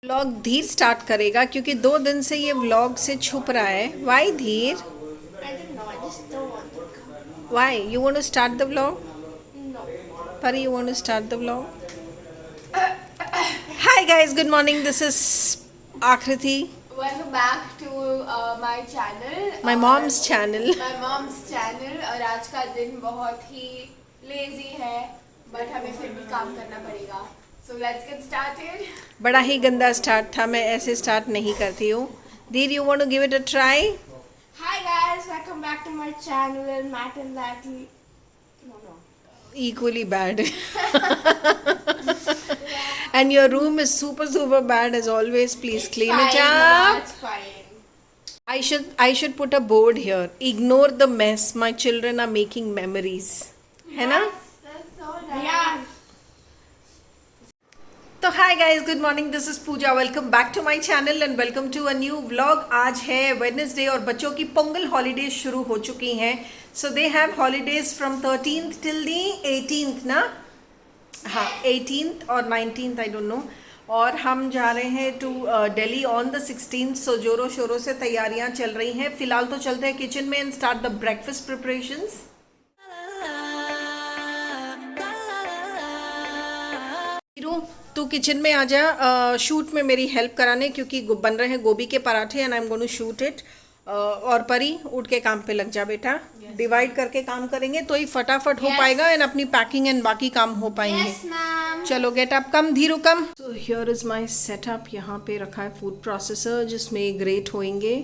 Vlog धीर start करेगा क्योंकि 2 दिन से ये व्लॉग से छुप रहा है। वाई धीर? I don't know. I just don't want to come. Why you want to start the vlog? No. पर you want to start the vlog? Hi guys, good morning, this is Akriti, Welcome back to my channel. My mom's channel. My mom's channel. और आज का दिन बहुत ही lazy है, but हमें फिर भी काम करना पड़ेगा. So let's get started. बड़ा ही गंदा स्टार्ट था, मैं ऐसे स्टार्ट नहीं करती हूँ। Dheer, you want to give it a try? Hi guys, welcome back to my channel. And Matt and Natalie. No. Equally bad. And your room is super bad as always. Please clean it Fine, up. Mama, it's fine. I should put a board here. Ignore the mess. My children are making memories. है ना? That's so nice. Yeah. तो hi guys, good morning, this is Pooja. Welcome back to my channel and welcome to a new vlog. आज है Wednesday और बच्चों की Pongal holidays शुरू हो चुकी हैं। So they have holidays from 13th till the 18th ना? हाँ, 18th और 19th, आई डोंट नो। और हम जा रहे हैं to Delhi on the 16th। So जोरों शोरों से तैयारियां चल रही हैं। फिलहाल तो चलते हैं किचन में and start the breakfast preparations. तू किचन में आ जा शूट में मेरी हेल्प कराने, क्योंकि बन रहे हैं गोभी के पराठे and I am going to shoot it. और परी, उठ के काम पे लग जा बेटा। डिवाइड करके काम करेंगे तो ही फटाफट हो पाएगा एंड अपनी पैकिंग एंड बाकी काम हो पाएंगे। Yes, ma'am. चलो get up, come Dhiru come. So here is my setup. यहाँ पे रखा है फूड प्रोसेसर जिसमें ग्रेट होंगे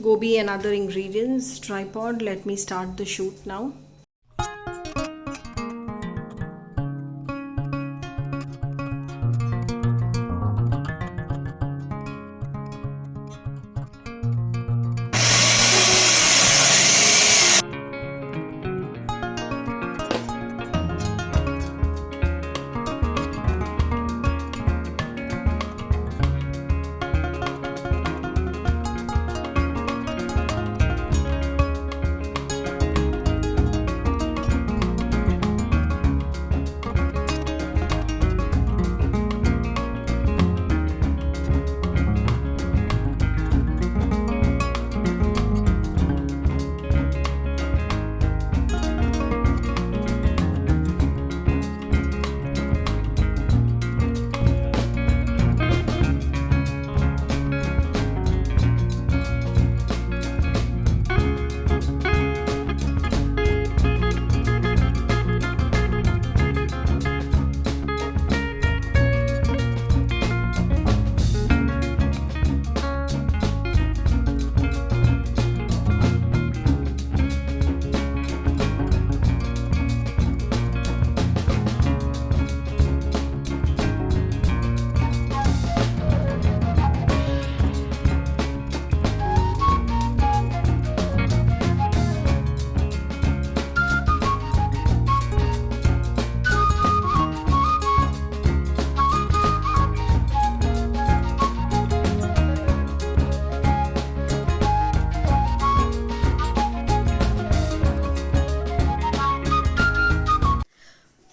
गोभी and other ingredients. Tripod, let me start the shoot now.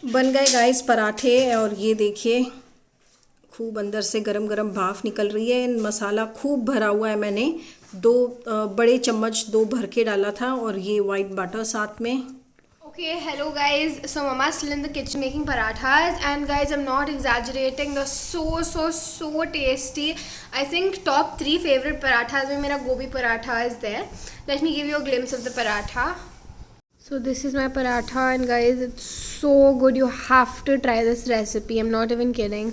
बन गए गाइस पराठे और ये देखिए खूब अंदर से गरम गरम भाप निकल रही है। मसाला खूब भरा हुआ है। मैंने 2 बड़े चम्मच 2 भर के डाला था और ये वाइट बटर साथ में। Okay, hello guys. So Mama's still in the kitchen making parathas, and guys, I'm not exaggerating. They're so tasty. I think top 3 favorite parathas mein mera gobi paratha is there. Let me give you a glimpse of the paratha. So this is my paratha, and guys, it's so good. You have to try this recipe. I'm not even kidding.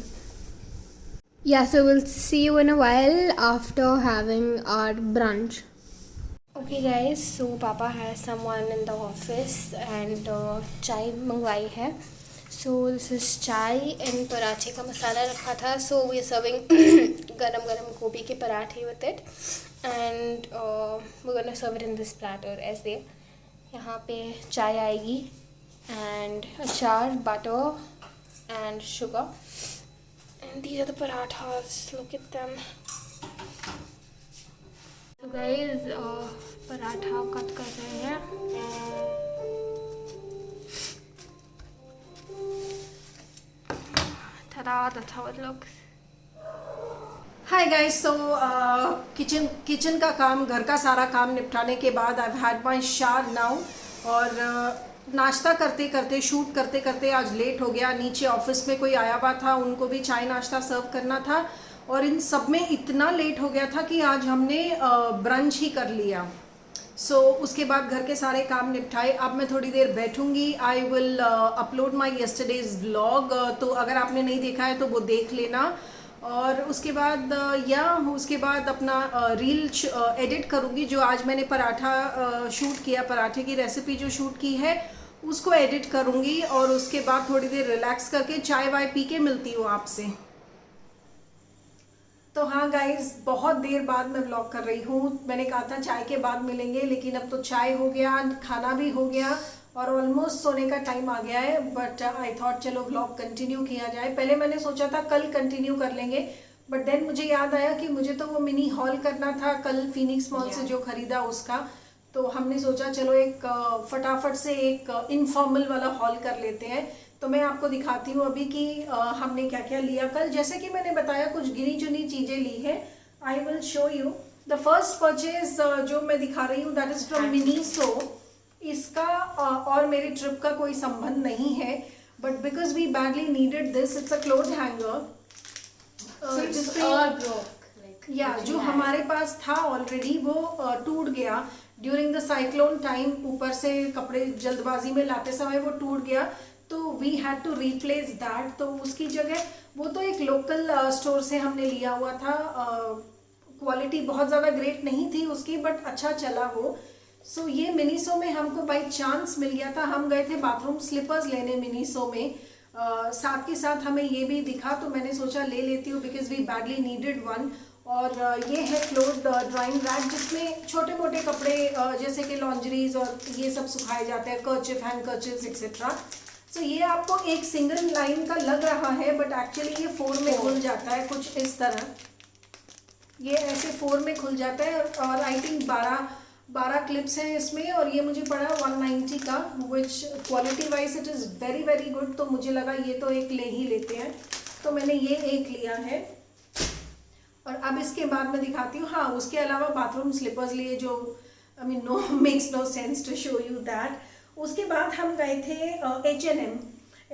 Yeah, so we'll see you in a while after having our brunch. Okay guys, so Papa has someone in the office and चाय मंगवाई है. So this is चाय and पराठे का मसाला रखा था. So we are serving गरम गरम गोभी के पराठे with it, and we're gonna serve it in this platter ऐसे. यहाँ पे चाय आएगी and अचार, butter and sugar. And these are the parathas. Look at them. So guys, paratha cut कर रहे हैं. Ta-da, that's how it looks. Hi guys, so kitchen का काम, घर का सारा काम निपटाने के बाद I had my shower now और नाश्ता करते करते, शूट करते करते आज लेट हो गया। नीचे ऑफिस में कोई आया हुआ था, उनको भी चाय नाश्ता सर्व करना था और इन सब में इतना लेट हो गया था कि आज हमने ब्रंच ही कर लिया। सो उसके बाद घर के सारे काम निपटाए। अब मैं थोड़ी देर बैठूंगी। I will upload my yesterday's vlog, तो अगर आपने नहीं देखा है तो वो देख लेना। और उसके बाद उसके बाद अपना रील एडिट करूँगी। जो आज मैंने पराठा शूट किया, पराठे की रेसिपी जो शूट की है उसको एडिट करूँगी और उसके बाद थोड़ी देर रिलैक्स करके चाय वाय पी के मिलती हूँ आपसे। तो हाँ गाइज, बहुत देर बाद मैं व्लॉग कर रही हूँ। मैंने कहा था चाय के बाद मिलेंगे, लेकिन अब तो चाय हो गया, खाना भी हो गया और ऑलमोस्ट सोने का टाइम आ गया है। बट आई थॉट चलो व्लॉग कंटिन्यू किया जाए। पहले मैंने सोचा था कल कंटिन्यू कर लेंगे, बट देन मुझे याद आया कि मुझे तो वो मिनी हॉल करना था कल, फिनिक्स मॉल से जो खरीदा उसका। तो हमने सोचा चलो एक फटाफट से एक इनफॉर्मल वाला हॉल कर लेते हैं। तो मैं आपको दिखाती हूँ अभी कि हमने क्या क्या लिया कल। जैसे कि मैंने बताया, कुछ गिनी चुनी चीज़ें ली है। I will show you the first purchase जो मैं दिखा रही हूँ, दैट इज़ फ्रॉम मिनीसो। इसका और मेरी ट्रिप का कोई संबंध नहीं है, but because we badly needed this. It's a cloth hanger जो हमारे पास था ऑलरेडी, वो टूट गया ड्यूरिंग द साइक्लोन टाइम। ऊपर से कपड़े जल्दबाजी में लाते समय वो टूट गया, तो we had to replace that. तो उसकी जगह, वो तो एक लोकल स्टोर से हमने लिया हुआ था। क्वालिटी बहुत ज़्यादा ग्रेट नहीं थी उसकी, बट अच्छा चला वो। सो ये मिनीसो में हमको बाई चांस मिल गया था। हम गए थे बाथरूम स्लीपर्स लेने मिनीसो में, साथ के साथ हमें ये भी दिखा, तो मैंने सोचा ले लेती हूँ because we badly needed one. और ये है क्लोथ ड्राइंग रैक, जिसमें छोटे मोटे कपड़े जैसे कि लॉन्जरीज और ये सब सुखाए जाते हैं, कर्चिफ, हैंड कर्चिफ एक्सेट्रा। सो ये आपको एक सिंगल लाइन का लग रहा है, बट एक्चुअली ये 4 में खुल जाता है, कुछ इस तरह। ये ऐसे 4 में खुल जाता है और आई थिंक 12 क्लिप्स हैं इसमें। और ये मुझे पड़ा 190 का, विच quality wise it is very very good. तो मुझे लगा ये तो एक ले ही लेते हैं, तो मैंने ये एक लिया है। और अब इसके बाद मैं दिखाती हूँ। हाँ, उसके अलावा बाथरूम स्लीपर्स लिए, जो I mean no makes no sense to show you that. उसके बाद हम गए थे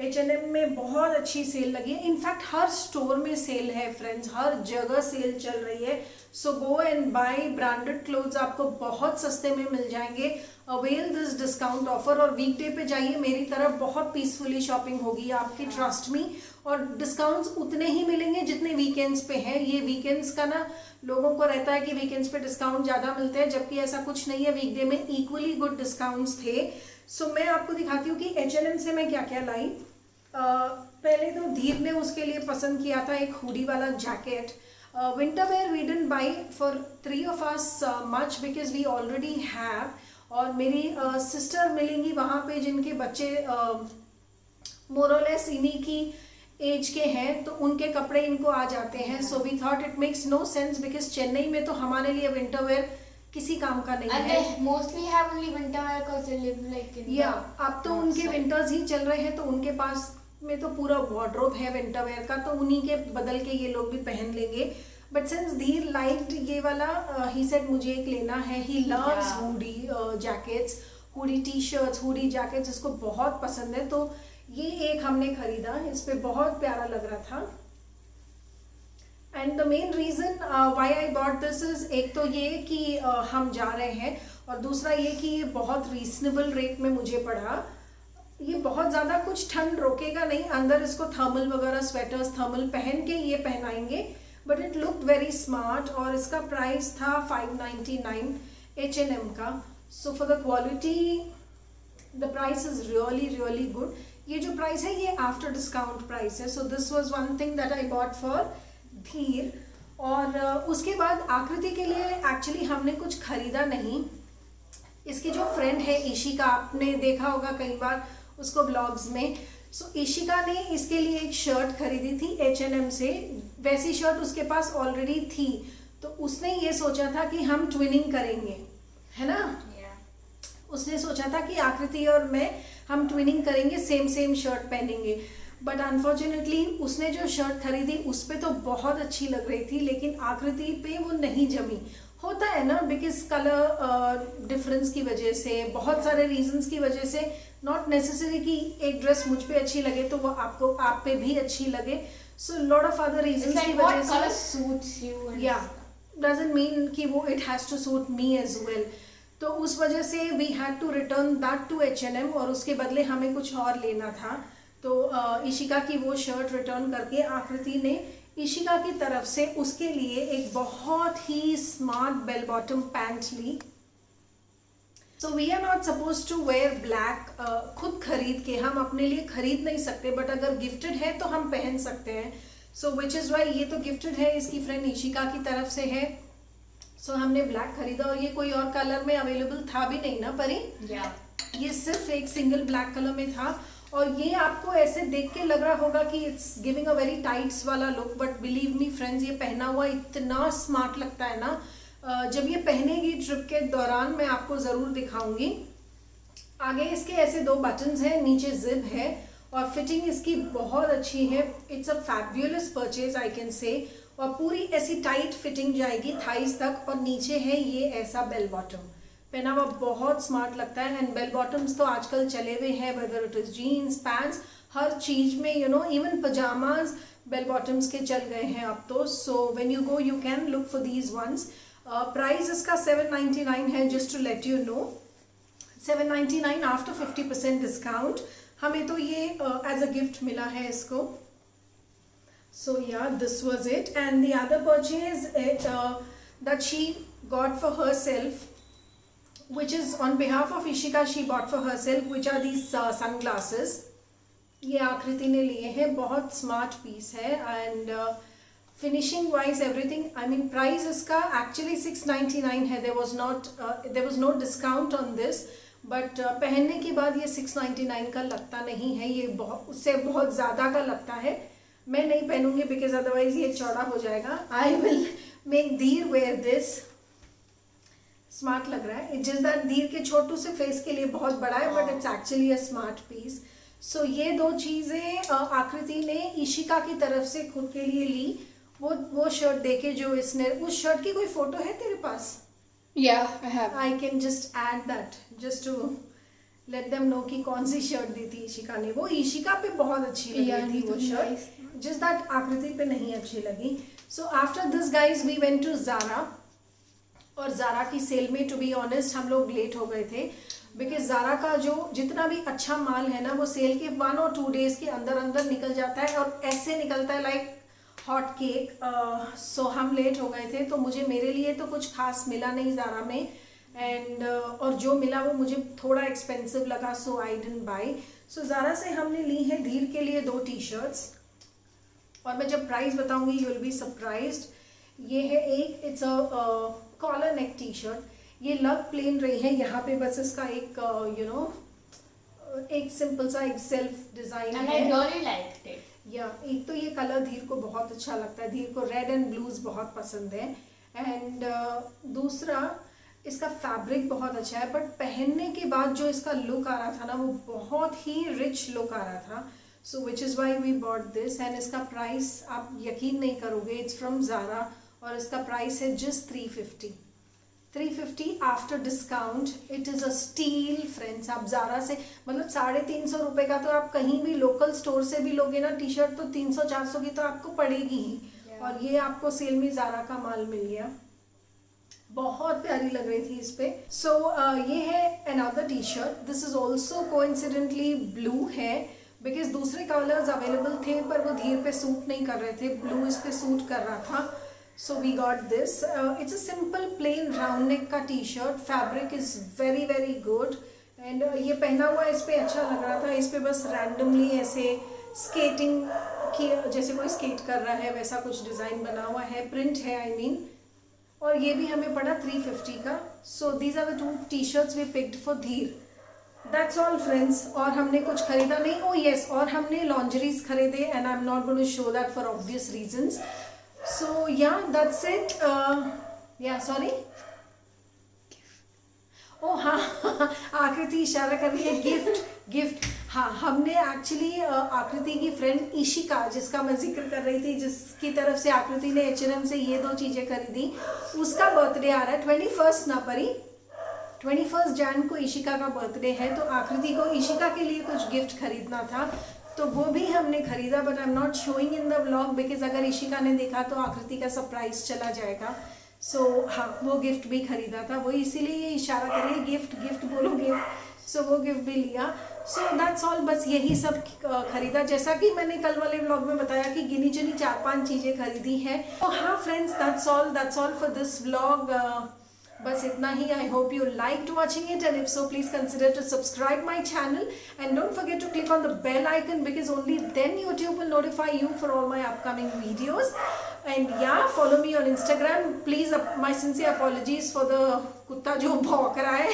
H&M में बहुत अच्छी सेल लगी है। इनफैक्ट हर स्टोर में सेल है फ्रेंड्स, हर जगह सेल चल रही है। So go and buy branded clothes, आपको बहुत सस्ते में मिल जाएंगे। Avail this discount offer. और वीकडे पे जाइए, मेरी तरफ बहुत पीसफुली शॉपिंग होगी आपकी, ट्रस्ट मी। और डिस्काउंट्स उतने ही मिलेंगे जितने वीकेंड्स पे हैं। ये वीकेंड्स का ना, लोगों को रहता है कि वीकेंड्स पे डिस्काउंट ज़्यादा मिलते हैं, जबकि ऐसा कुछ नहीं है। वीकडे में इक्वली गुड डिस्काउंट्स थे। सो मैं आपको दिखाती हूँ कि H&M से मैं क्या क्या लाई। पहले तो धीर ने उसके लिए पसंद किया था एक हुडी वाला jacket. Winter wear we didn't buy for 3 of us much because we already have. और मेरी सिस्टर मिलेंगी वहाँ पे जिनके बच्चे मोरलेस इन्हीं की एज के हैं, तो उनके कपड़े इनको आ जाते हैं। So we thought it makes no sense because Chennai में तो हमारे लिए विंटर वेयर किसी काम का नहीं है। Mostly have only winter wear because they live like in अब तो उनके विंटर्स ही चल रहे हैं, तो उनके पास में तो पूरा वार्डरोब है विंटर वेयर का, तो उन्हीं के बदल के ये लोग भी पहन लेंगे। बट सिंस धीर लाइक्ड ये वाला, ही सेड मुझे एक लेना है। He loves hoodie jackets, hoodie T shirts, hoodie jackets, इसको बहुत पसंद है। तो ये एक हमने खरीदा, इस पे बहुत प्यारा लग रहा था। And the main reason why I bought this is, एक तो ये कि हम जा रहे हैं, और दूसरा ये कि ये बहुत रीजनेबल रेट में मुझे पड़ा। ये बहुत ज़्यादा कुछ ठंड रोकेगा नहीं, अंदर इसको थर्मल वगैरह स्वेटर्स थर्मल पहन के ये पहनाएंगे, but it look very smart. और इसका प्राइस था 599 H&M का। So for the quality the price is really really good. ये जो प्राइस है ये आफ्टर डिस्काउंट प्राइस है। So this was one thing that I bought for Dheer. और उसके बाद आकृति के लिए एक्चुअली हमने कुछ खरीदा नहीं। इसकी जो फ्रेंड है ईशिका, आपने देखा होगा कई बार उसको ब्लॉग्स में। सो ईशिका ने इसके लिए एक शर्ट खरीदी थी H&M से। वैसी शर्ट उसके पास ऑलरेडी थी, तो उसने ये सोचा था कि हम ट्विनिंग करेंगे, है ना। उसने सोचा था कि आकृति और मैं हम ट्विनिंग करेंगे, सेम शर्ट पहनेंगे। बट अनफॉर्चुनेटली उसने जो शर्ट खरीदी उस पे तो बहुत अच्छी लग रही थी, लेकिन आकृति पे वो नहीं जमी। होता है ना, बिकॉज कलर डिफरेंस की वजह से, बहुत सारे रीजंस की वजह से, नॉट नेसेसरी कि एक ड्रेस मुझ पे अच्छी लगे तो वो आपको आप पे भी अच्छी लगे। So lot of other reasons की वजह से, या डजंट मीन कि वो it has to suit me as well. तो उस वजह से we had to return that to H&M, और उसके बदले हमें कुछ और लेना था। तो इशिका की वो शर्ट रिटर्न करके आकृति ने इशिका की तरफ से उसके लिए एक बहुत ही स्मार्ट बेल बॉटम पैंट ली। So we are not suppose to wear black. खुद खरीद के हम अपने लिए खरीद नहीं सकते, बट अगर गिफ्टेड है तो हम पहन सकते हैं। सो विच इज़ वाई ये तो गिफ्टेड है, इसकी फ्रेंड इशिका की तरफ से है। सो हमने ब्लैक खरीदा, और ये कोई और कलर में अवेलेबल था भी नहीं ना परी? ये सिर्फ एक सिंगल ब्लैक कलर में था। और ये आपको ऐसे देख के लग रहा होगा कि it's giving a very tights वाला look, but believe me friends, ये पहना हुआ इतना स्मार्ट लगता है ना। जब ये पहनेगी ट्रिप के दौरान मैं आपको ज़रूर दिखाऊंगी। आगे इसके ऐसे 2 बटन्स हैं, नीचे जिप है, और फिटिंग इसकी बहुत अच्छी है। It's a fabulous purchase I can say. और पूरी ऐसी टाइट फिटिंग जाएगी थाइस तक, और नीचे है ये ऐसा बेल बॉटम। पहना हुआ बहुत स्मार्ट लगता है। एंड बेल बॉटम्स तो आजकल चले हुए हैं, whether it is jeans, pants, हर चीज में, you know, even pyjamas bell bottoms के चल गए हैं अब तो। So when you go you can look for these ones. Price इसका 799 है, just to let you know. 799 after 50% discount. हमें तो ये एज अ गिफ्ट मिला है इसको। So yeah, this was it. And the other purchase that she got for herself, which is on behalf of Ishika, she bought for herself, which are these sunglasses. ये आकृति ने लिए हैं, बहुत smart piece है। And finishing wise everything, I mean price इसका actually 699 है। There was no discount on this, but पहनने के बाद ये 699 का लगता नहीं है, ये उससे बहुत ज़्यादा का लगता है। मैं नहीं पहनूंगी बिकॉज अदरवाइज ये चौड़ा हो जाएगा। आई विल मेक धीर वेयर दिस। स्मार्ट लग रहा है, जिस दैट धीर के छोटू से फेस के लिए बहुत बड़ा है, but it's actually a smart piece. So ये 2 चीज़ें आकृति ने इशिका की तरफ से खुद के लिए ली। वो शर्ट देखे जो इसने, उस शर्ट की कोई फोटो है तेरे पास? Yeah, I have. I can just add that just to let them know कि कौन सी शर्ट दी थी इशिका ने। वो इशिका पे बहुत अच्छी लगी थी वो शर्ट, just that आकृति पे नहीं अच्छी लगी। So after this guys we went to Zara, और Zara की सेल में to be honest हम लोग लेट हो गए थे, बिकॉज Zara का जो जितना भी अच्छा माल है ना वो सेल के 1 और 2 डेज के अंदर अंदर निकल जाता है, और ऐसे निकलता है लाइक हॉट केक। सो हम लेट हो गए थे, तो मेरे लिए तो कुछ खास मिला नहीं Zara में। एंड और जो मिला वो मुझे थोड़ा एक्सपेंसिव लगा, so I didn't buy. So Zara से हमने ली है धीर के लिए 2 टी-शर्ट्स, और मैं जब प्राइस बताऊंगी यू विल बी सरप्राइज्ड। ये है एक, it's a collar neck t-shirt. ये लग प्लेन रही है, यहाँ पे बस इसका एक यू नो एक सिंपल सा एक सेल्फ डिजाइन है। I really liked it. या एक तो ये कलर धीर को बहुत अच्छा लगता है, धीर को रेड एंड ब्लूज बहुत पसंद है। एंड दूसरा इसका फैब्रिक बहुत अच्छा है, बट पहनने के बाद जो इसका लुक आ रहा था ना वो बहुत ही रिच लुक आ रहा था। So which is why we bought this. And इसका प्राइस आप यकीन नहीं करोगे, इट्स फ्रॉम Zara, और इसका प्राइस है just 350 after discount. It is a steel friends. आप Zara से मतलब 350 रुपये का तो आप कहीं भी लोकल स्टोर से भी लोगे ना टी-शर्ट तो 300-400 की तो आपको पड़ेगी ही, और ये आपको सेल में Zara का माल मिल गया। बहुत प्यारी लग रही थी इस पे। सो ये है another t-shirt. This is also coincidentally blue है, बिकॉज दूसरे कलर्स अवेलेबल थे पर वो धीर पे सूट नहीं कर रहे थे, ब्लू इस पे सूट कर रहा था। So we got this. It's a simple plain round neck का t-shirt. Fabric is very very good, and ये पहना हुआ इस पे अच्छा लग रहा था। इस पे बस रैंडमली ऐसे स्केटिंग की, जैसे कोई स्केट कर रहा है वैसा कुछ डिज़ाइन बना हुआ है, प्रिंट है आई मीन। और ये भी हमें पड़ा 350 का। So these are the 2 t-shirts we picked for Dheer. That's all friends. और हमने कुछ खरीदा नहीं, ओ येस, और हमने लॉन्जरीज खरीदे, and I am not going to show that for obvious reasons. So yeah that's it. Yeah sorry, oh हाँ आकृति इशारा कर रही है, गिफ्ट। हाँ, हमने एक्चुअली आकृति की फ्रेंड ईशिका, जिसका मैं जिक्र कर रही थी, जिसकी तरफ से आकृति ने H&M से ये 2 चीज़ें खरीदी, उसका बर्थडे आ रहा है 21 ना परी, 21 जैन को ईशिका का बर्थडे है, तो आकृति को ईशिका के लिए कुछ गिफ्ट खरीदना था, तो वो भी हमने खरीदा, but I am not showing in the vlog because अगर ईशिका ने देखा तो आकृति का सरप्राइज चला जाएगा। सो हाँ, वो गिफ्ट भी खरीदा था, वो इसीलिए ये इशारा कर रही है गिफ्ट गिफ्ट बोलो गिफ्ट, सो वो गिफ्ट भी लिया। सो दैट्स ऑल, बस यही सब खरीदा, जैसा कि मैंने कल वाले व्लॉग में बताया कि गिनी चुनी 4-5 चीज़ें खरीदी हैं। तो हाँ friends, that's all for this vlog, बस इतना ही। I hope you liked watching it, and if so please consider to subscribe my channel and don't forget to click on the bell icon because only then YouTube will notify you for all my upcoming videos. And yeah, follow me on Instagram. Please, my sincere apologies for the कुत्ता जो भौंक रहा है।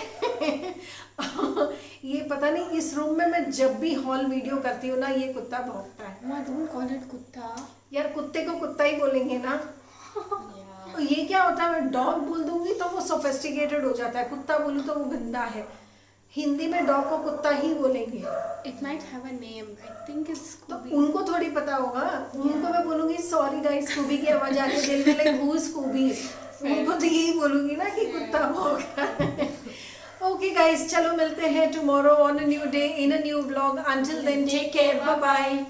ये पता नहीं, इस room में मैं जब भी हॉल वीडियो करती हूँ ना, ये कुत्ता भौंकता है। Don't call it कुत्ता। यार, कुत्ते को कुत्ता ही बोलेंगे ना। तो ये क्या होता है, मैं डॉग बोल दूंगी तो वो सोफिस्टिकेटेड हो जाता है, कुत्ता बोलूँ तो वो गंदा है। हिंदी में डॉग को कुत्ता ही बोलेंगे। It might have a name. I think it's तो Scooby. उनको थोड़ी पता होगा, उनको मैं बोलूंगी सॉरी गाइस, स्कूबी की आवाज आ रही है, दिल में लाइक हु स्कूबी, उनको तो यही बोलूंगी ना कि कुत्ता भौंक रहा है। ओके गाइस, चलो मिलते हैं tomorrow on a new day in a new vlog. Until then take care, bye bye.